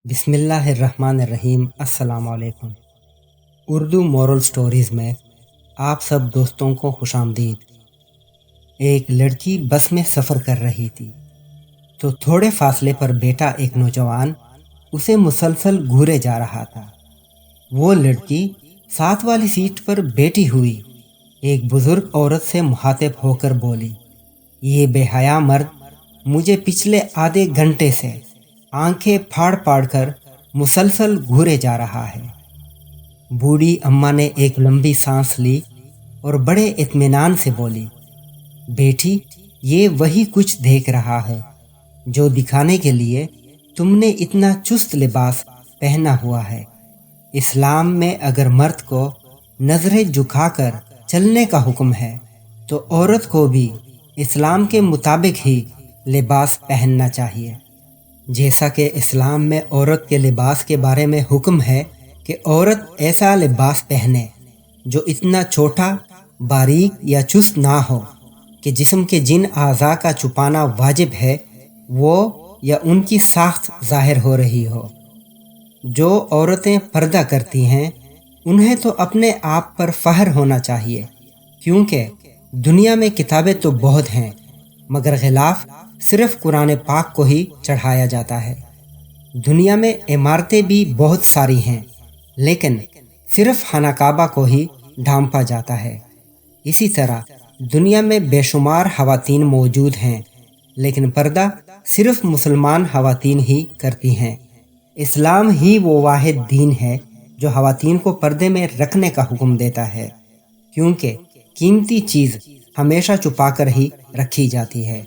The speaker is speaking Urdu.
بسم اللہ الرحمن الرحیم۔ السلام علیکم۔ اردو مورل سٹوریز میں آپ سب دوستوں کو خوش آمدید۔ ایک لڑکی بس میں سفر کر رہی تھی تو تھوڑے فاصلے پر بیٹا ایک نوجوان اسے مسلسل گھورے جا رہا تھا۔ وہ لڑکی ساتھ والی سیٹ پر بیٹھی ہوئی ایک بزرگ عورت سے مخاطب ہو کر بولی، یہ بے حیا مرد مجھے پچھلے آدھے گھنٹے سے آنکھیں پھاڑ پھاڑ کر مسلسل گھورے جا رہا ہے۔ بوڑھی اماں نے ایک لمبی سانس لی اور بڑے اطمینان سے بولی، بیٹی یہ وہی کچھ دیکھ رہا ہے جو دکھانے کے لیے تم نے اتنا چست لباس پہنا ہوا ہے۔ اسلام میں اگر مرد کو نظریں جھکا کر چلنے کا حکم ہے تو عورت کو بھی اسلام کے مطابق ہی لباس پہننا چاہیے۔ جیسا کہ اسلام میں عورت کے لباس کے بارے میں حکم ہے کہ عورت ایسا لباس پہنے جو اتنا چھوٹا، باریک یا چست نہ ہو کہ جسم کے جن اعضاء کا چھپانا واجب ہے وہ یا ان کی ساخت ظاہر ہو رہی ہو۔ جو عورتیں پردہ کرتی ہیں انہیں تو اپنے آپ پر فخر ہونا چاہیے، کیونکہ دنیا میں کتابیں تو بہت ہیں مگر غلاف صرف قرآن پاک کو ہی چڑھایا جاتا ہے۔ دنیا میں عمارتیں بھی بہت ساری ہیں لیکن صرف خانہ کعبہ کو ہی ڈھانپا جاتا ہے۔ اسی طرح دنیا میں بے شمار خواتین موجود ہیں لیکن پردہ صرف مسلمان خواتین ہی کرتی ہیں۔ اسلام ہی وہ واحد دین ہے جو خواتین کو پردے میں رکھنے کا حکم دیتا ہے، کیونکہ قیمتی چیز ہمیشہ چھپا کر ہی رکھی جاتی ہے۔